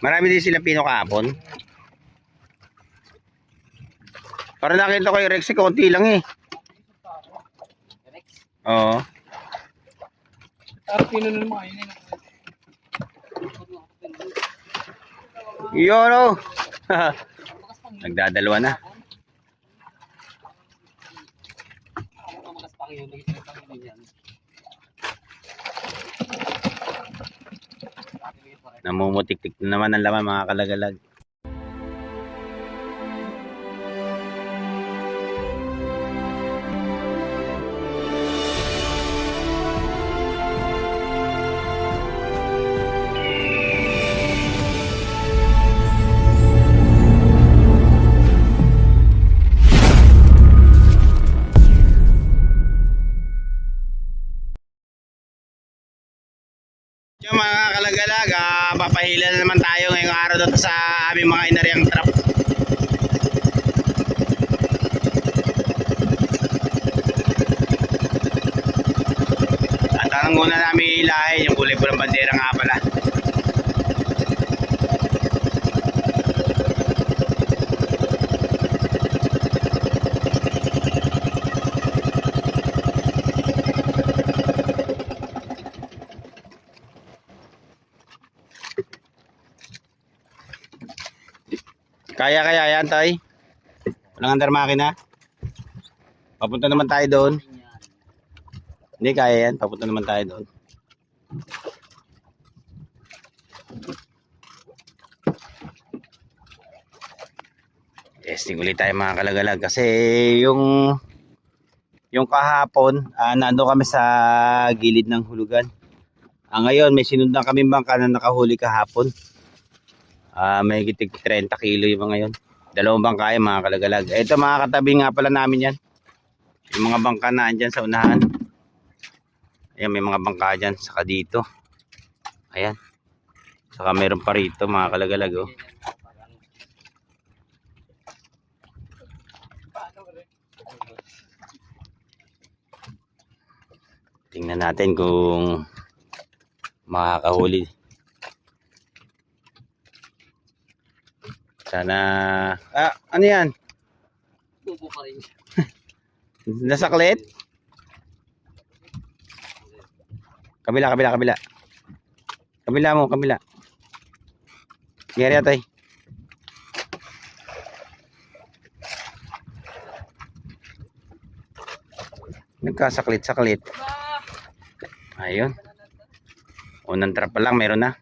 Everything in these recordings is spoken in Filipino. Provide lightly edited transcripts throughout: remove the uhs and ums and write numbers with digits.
Marami din sila pino kahapon. Para nakita ko yung Rex, konti lang eh. Oo. Pino na naman yun. Yun o. Nagdadalawa na. Namumutik-tik na naman ang laman mga kalagalag. Yung mga kalagalag, papahila na naman tayo ngayong araw dito sa aming mga inariang trap. At ang una namin ilahin, yung kulay pulang bandera nga pala. Kaya yan, tay. Walang andar makina. Papunta naman tayo doon. Hindi kaya yan, papunta naman tayo doon. Testing ulit tayo mga kalagalag kasi yung kahapon, nando kami sa gilid ng hulugan. Ngayon may sinundan kami bangka na nakahuli kahapon. May gitig 30 kilo yung mga yun. Dalawang bangka yan mga kalagalag. Ito mga katabi nga pala namin yan. Yung mga bangka na andyan sa unahan. Ayan, may mga bangka dyan. Saka dito. Ayan. Saka meron pa rito mga kalagalag. Oh. Tingnan natin kung makakahuli. Sana, ano yan? Tubo pa rin. Nasaklit? Kabila. Kabila mo, kabila. Ngeri atay. Nagkasaklit-saklit. Ayun. Unang trap pa lang, meron na.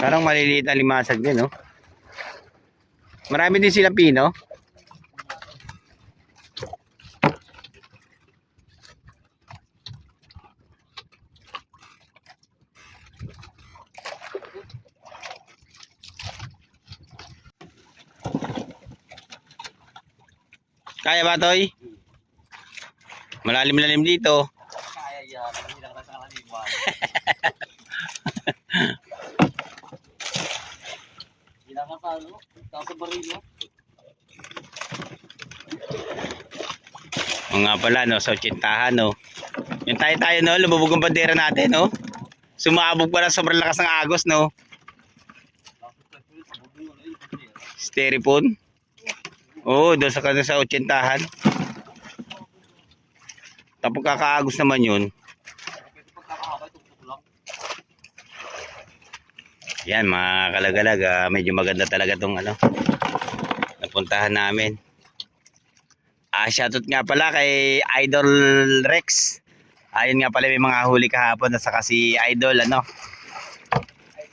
Parang maliliit na limasag din, no? Marami din sila pino. Kaya ba, Toy? Malalim-lalim dito. Kaya yan. Hindi lang nasa kalalimuan. Hindi lang nasa ano. Tapos barilo. O nga pala, no? Sa Ochintahan, no? Yung tayo, no? Lumubog ang bandera natin, no? Sumabog pala sobrang lakas ng agos, no? Styrofoam. Oo, doon sa Ochintahan. Tapos kakaagos naman yun. Yan mga kalagalag, medyo maganda talaga tong ano, napuntahan namin. Shoutout nga pala kay Idol Rex. Ayun nga pala, may mga huli kahapon na saka si Idol ano,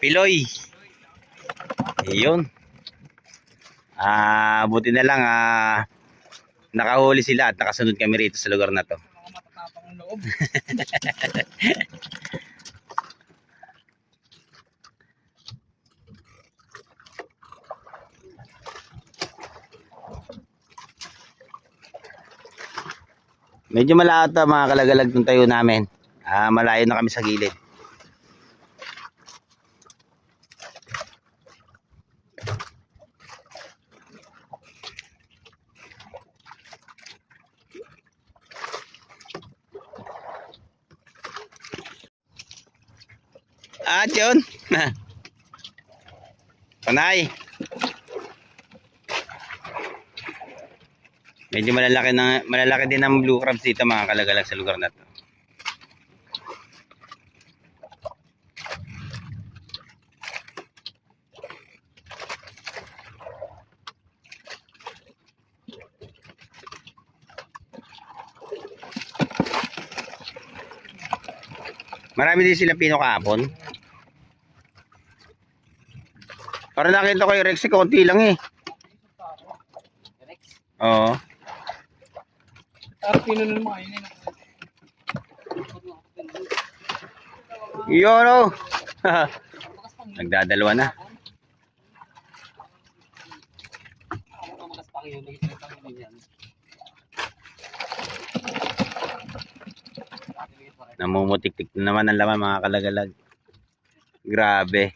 Piloy. Ayun. Buti na lang nakahuli sila at nakasunod kami rito sa lugar na to. Mga matatapang ng loob. Medyo malaot na mga kalagalag ng tayo namin. Malayo na kami sa gilid. At yun. Panay. Medyo malalaki din ang blue crabs dito mga kalagalag sa lugar na to. Marami din sila pino kahapon. Para nakita ko yung Rex, konti lang eh. Rex. Oo. Tapos pinunan mo kayo na. Yun oh. Nagdadalawa na. Namumutik-tik na naman ang laman mga kalagalag. Grabe.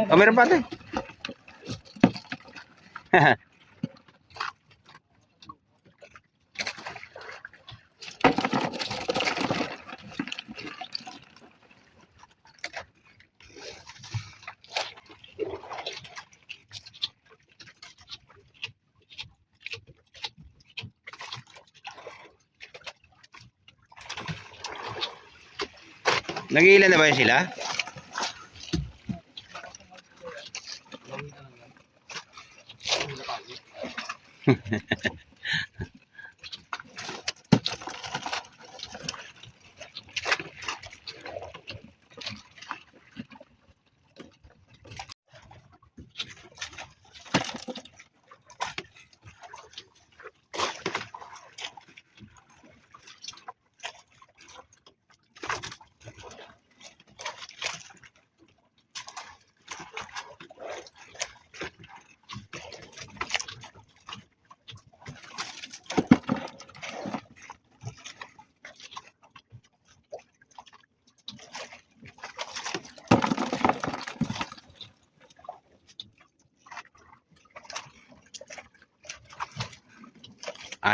Oh, meron pa ito. Nag-iilan na ba yun sila?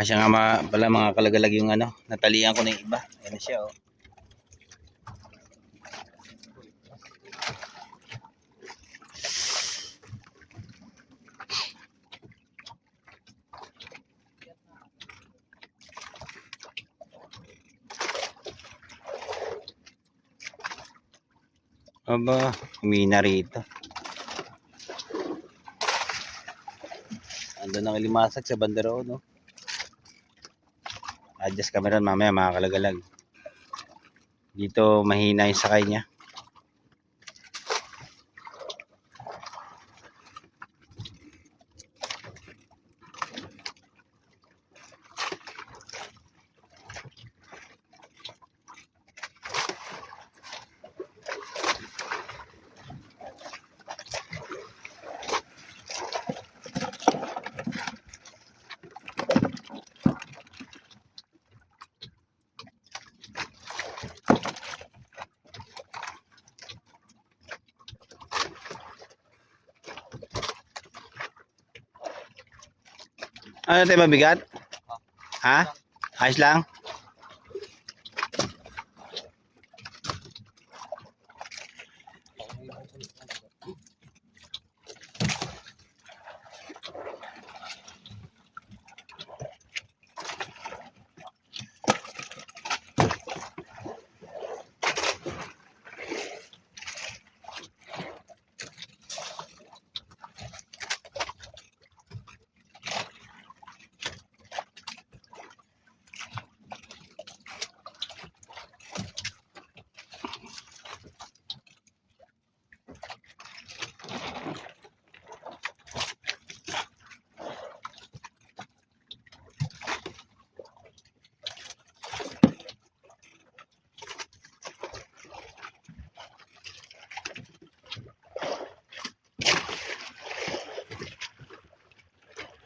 Siya nga pala mga kalagalag yung ano, natalian ko na yung iba. Ayan na siya oh. Aba, humina rito. Ando nang limasag sa bandero no. Adjust camera mamaya mga kalagalag. Dito mahina yung sakay niya. Ano tayo mabigat? Ha? Ayos lang?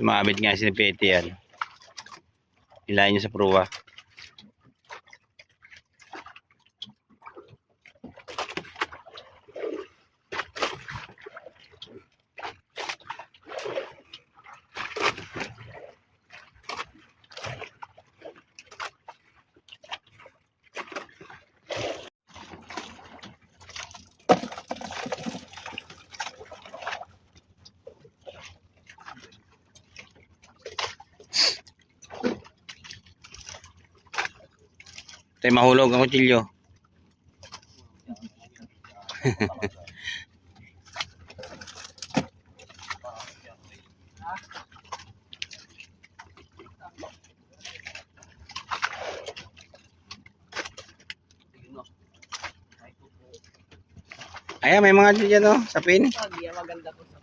Sumabit nga si Petty yan. Ilayan niya sa pruwa. Tayo mahulog ang kutsilyo. Ayan, may mga dyan oh, sapin. Hindi maganda po sa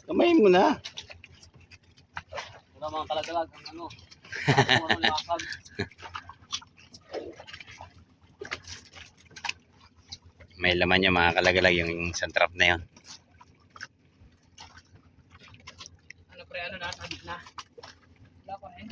Kamay mo na. wala mga kalagalag ang ano. Ano lakad. May laman niya mga kalagalag yung isang trap na yun. Ano pre, ano nasa gitna? Wala ko eh.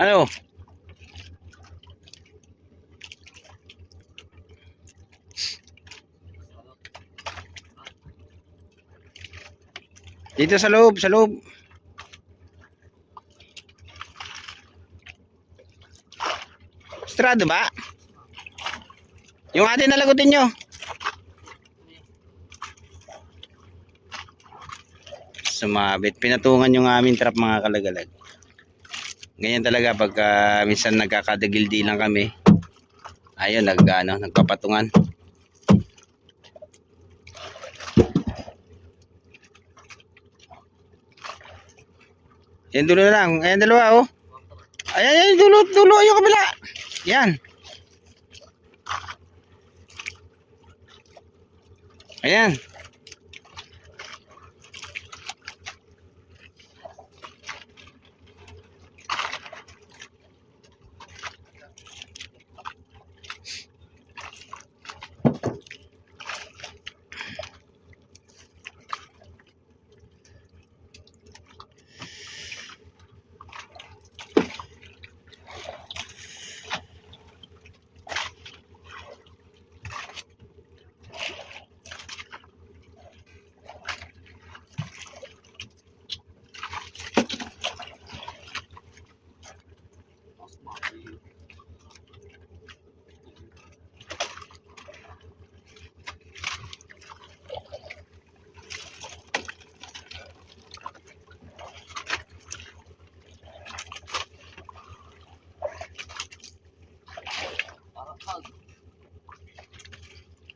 Ano? Dito sa loob, sa loob. Estrado ba? Yung atin nalagutin nyo. Sumabit. Pinatungan yung aming trap mga kalagalag. Ganyan talaga pagka minsan nagkakadagildi lang kami. Ayun, nagpapatungan. Yan dulo na lang. Ayan dalawa oh. Ayan, dulo yung kabila. Yan. Ayan.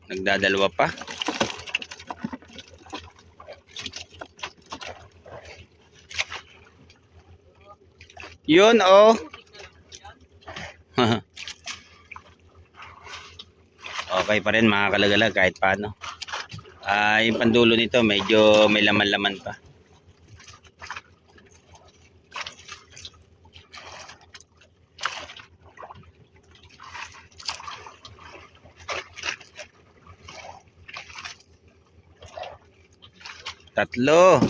Nagdadalawa pa. Yun oh. Okay pa rin mga kalagalag kahit paano. Yung pandulo nito medyo may laman-laman pa. Tatlo.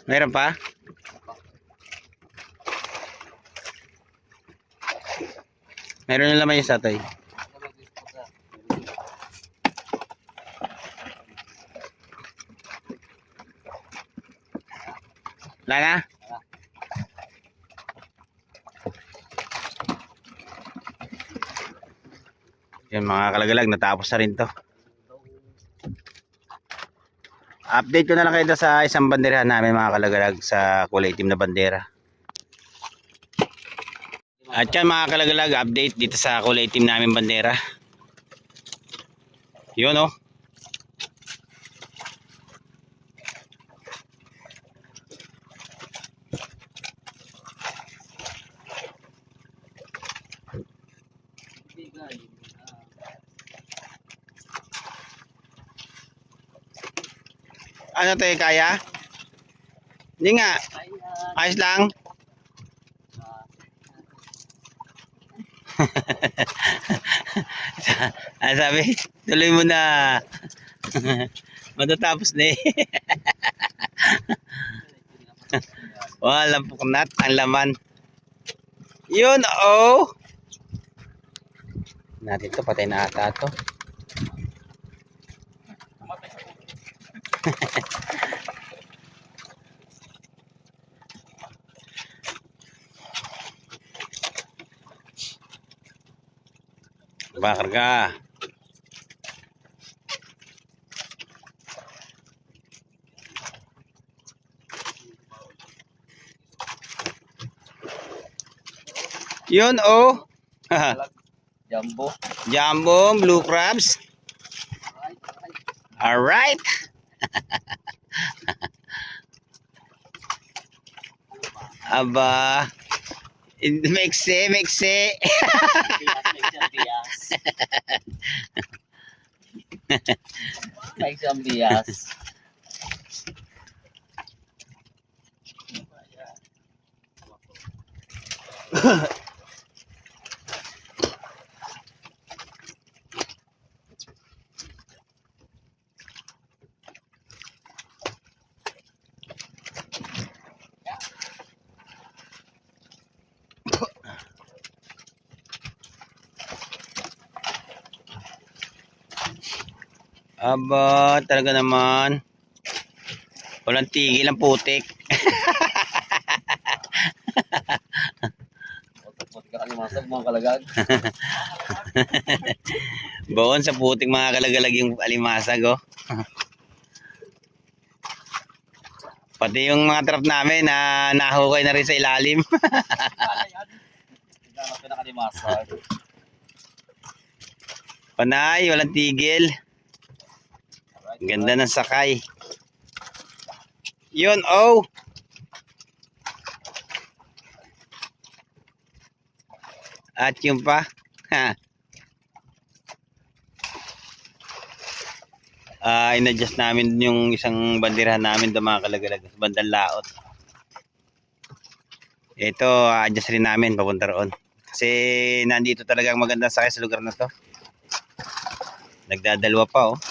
Meron pa? Meron na laman yung satoy. Wala na? Yan mga kalagalag, natapos na rin to. Update ko na lang kayo sa isang banderahan namin mga kalagalag sa kulay itim na bandera. At yan mga kalagalag, update dito sa kulay itim namin bandera. Yun oh. Ano to kaya? Hindi nga. Ayos lang. Ano sabi? Tuloy mo na. Matatapos na eh. Walang puknat ang laman. Yun oh. Natin to, patay na ata to. Bakar ka. Yun oh. Jumbo. Jumbo, blue crabs. Alright. Aba. Mekse. May isang bias. Aba, talaga naman. Walang tigil ang putik. Putik ka kalimasag mga kalagag. Baon sa putik mga kalagalag yung alimasag oh. Pati yung mga trap namin na nahukay na rin sa ilalim. Tignan ko na kalimasag. Panay, walang tigil. Ganda ng sakay. Yun oh. At yung pa. Ha. In-adjust namin yung isang banderahan namin do mga kalagalag sa bandang laot. Ito, adjust rin namin papunta roon. Kasi nandito talagang magandang sakay sa lugar na to. Nagdadalwa pa oh.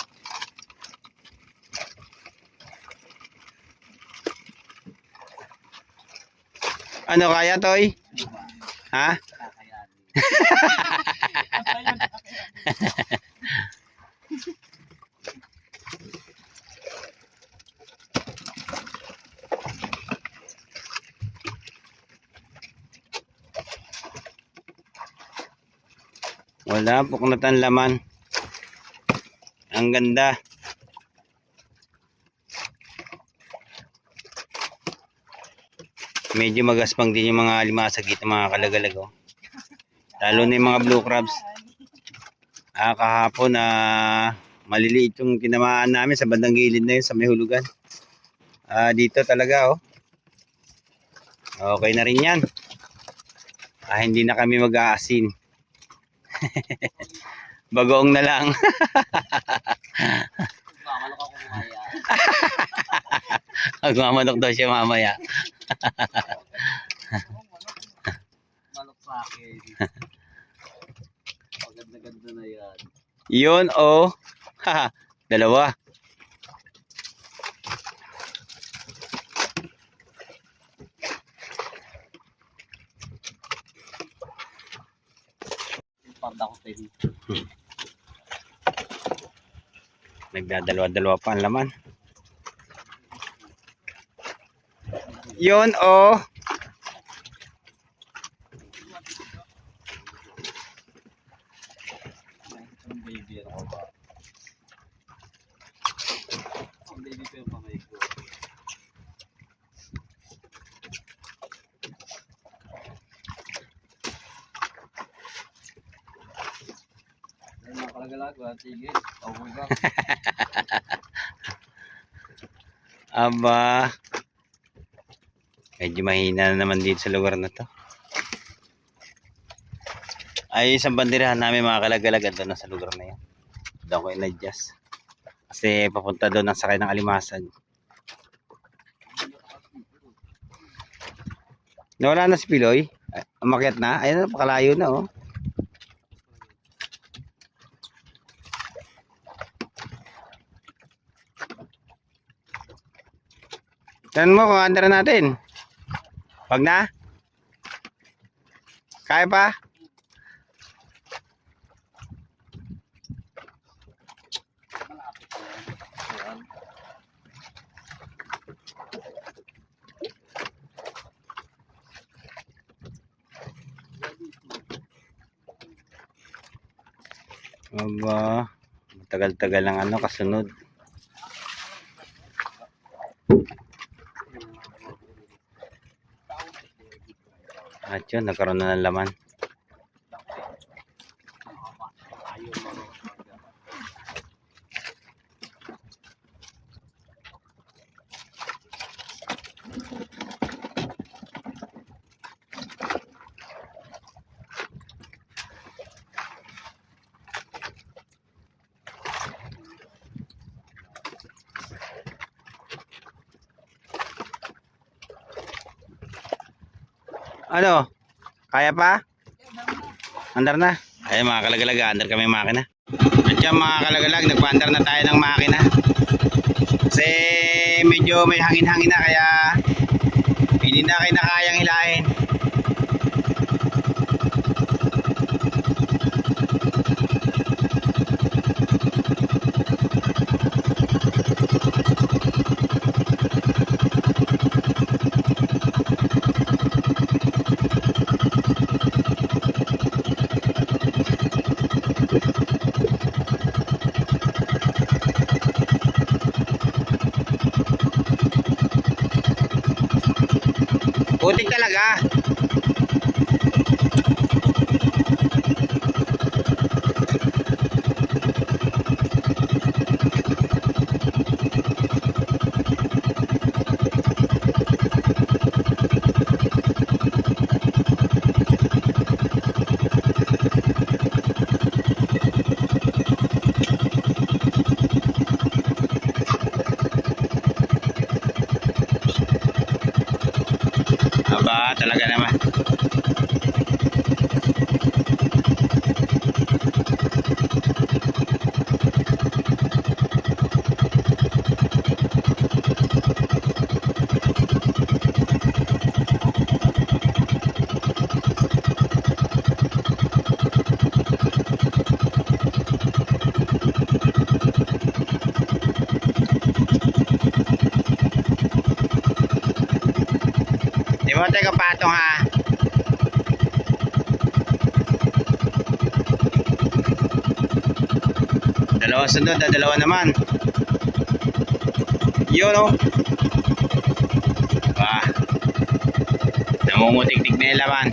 Ano kaya toy? Ha? Wala, puknatan laman. Ang ganda. Medyo magaspang din yung mga limasag dito mga kalagalag oh. Lalo na yung mga blue crabs. Kahapon maliliit yung tinamaan namin sa bandang gilid na yun sa may hulugan. Dito talaga oh. Okay na rin yan. Hindi na kami mag-aasin. Bagoong na lang. Mamalok ako kumaya. Magmamanok daw siya mamaya. Malok sa akin. Maganda-ganda na yan. Yun oh. Dalawa. karda ko tayo dito. Nagdadalawa-dalawa pa ang laman. Yun oh. Ang baby ako ba? Ang baby ko yung kamay ko. Ay, mga kalagalag, sige. Okay ba? Aba. Medyo mahina na naman dito sa lugar na to. Ay, isang banderahan namin mga kalagalag doon na sa lugar na yan. Doon ko in-adjust. Kasi papunta doon ang sakay ng alimasag. Nawala na si Piloy. Ay, umakyat na. Ayun, napakalayo na oh. Tanong mo kung andar natin. Wag na? Kaya pa? Aba, tagal-tagal lang ano kasunod. At yun, nagkaroon na ng laman. Ano? Kaya pa? Andar na? Ay mga kalagalag, andar kami makina. At yan mga kalagalag, nagpa-andar na tayo ng makina. Kasi medyo may hangin-hangin na kaya hindi na kayo nakayang hilahin. Putik talaga. Aba, talaga naman. Di mo tayo kapatong ha. Dalawa sunod, dalawa naman. Yun o. Bah. Namumutik-tik na yung laman.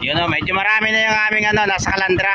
Yun o, medyo marami na yung aming ano, nasa kalandra.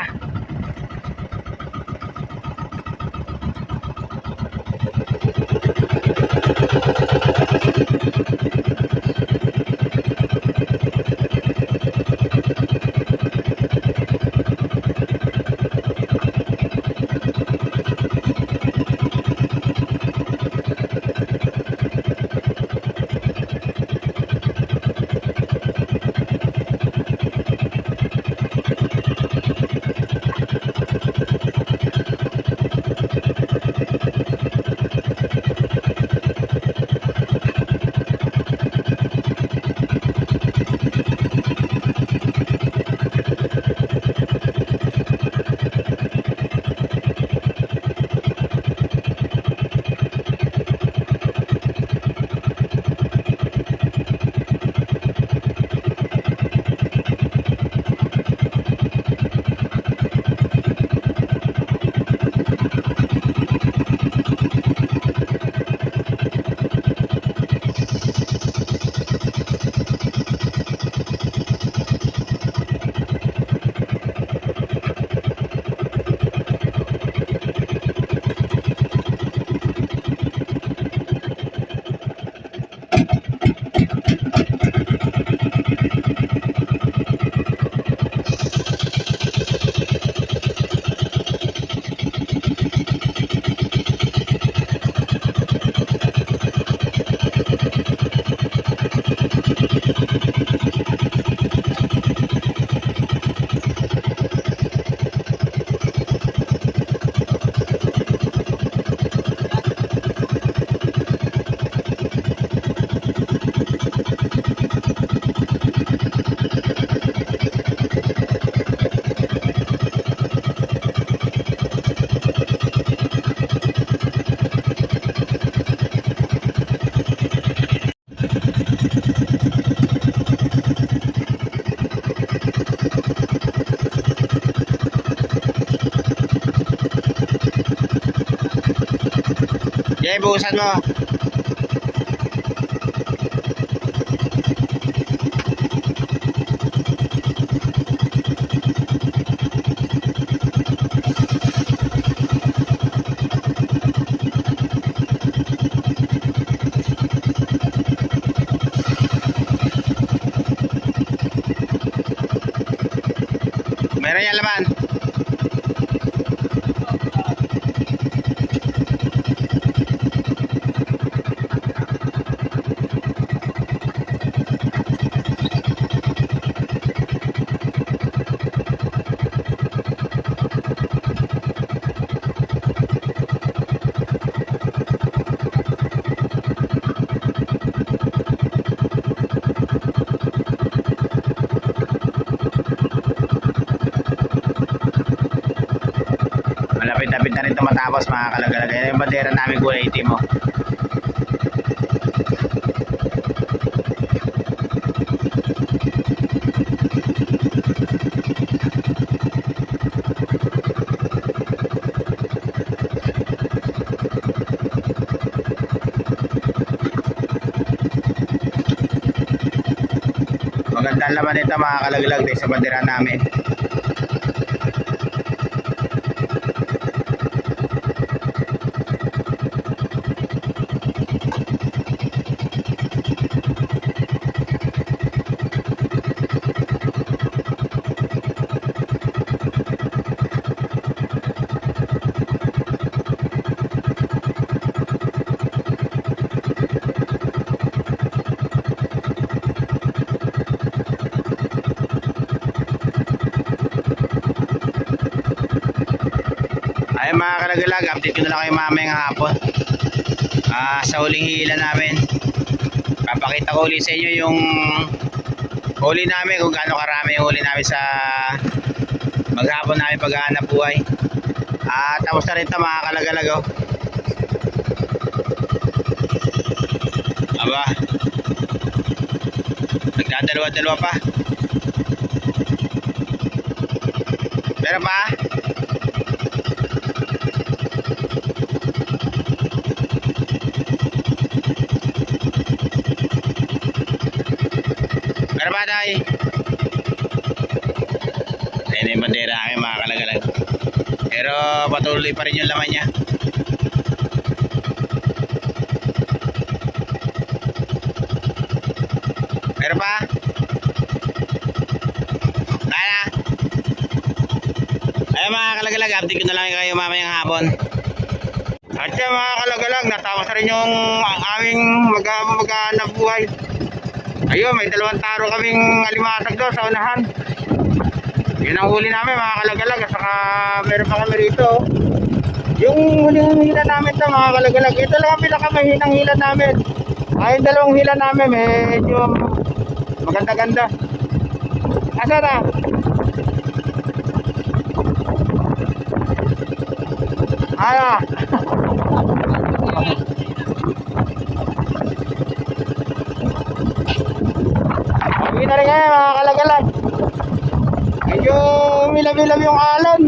Jay, buhusan mo. Meron yan laman. Malapit-lapit na rin ito matapos mga kalagalag. Yan yung bandera namin kulay itim mo. Magandang laman nito mga kalagalag din sa bandera namin. Ay mga kalagalag, update ko na lang kayo mamayang hapon. Sa huling hila namin, papakita ko ulit sa inyo yung huli namin, kung gaano karami yung huli namin sa maghapon namin paghahanap buhay. Tapos na rin ito mga kalagalag, oh. Aba, nagdadalawa-dalawa pa. Meron pa? Tara ba tayo? Ayan yung bandera namin mga kalagalag. Pero patuloy pa rin yung laman niya. Meron pa? Kaya? Ayun mga kalagalag, update ko na lang kayo mamayang hapon. At yan mga kalagalag, natawas na rin yung aming mag-aanap buhay. Ayun, may 2 taro kaming alimatag doon sa unahan. Yun ang huli namin mga kalagalag. At saka meron pa kami rito. Yung huling hila namin ito mga kalagalag. Ito lang ang pinakamahinang hila namin. Ay, 2 hila namin medyo maganda-ganda. Asa na? Ano? Hindi na rin ngayon mga kalagalag. Medyo milab-milab yung alon.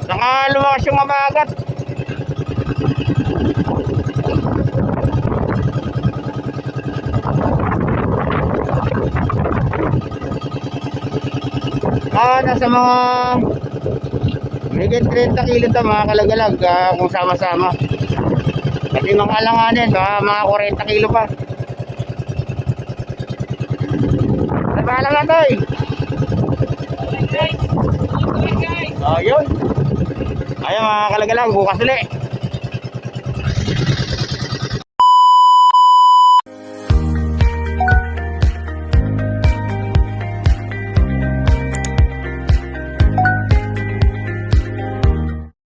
Saka lumakas yung mabagat. Nasa mga higit 30 kilo ito mga kalagalag kung sama-sama. Kasi mga alanganin, mga 40 kilo pa. Nabalang na ito eh. Ayun. Ayun mga kalagalag, bukas ulit.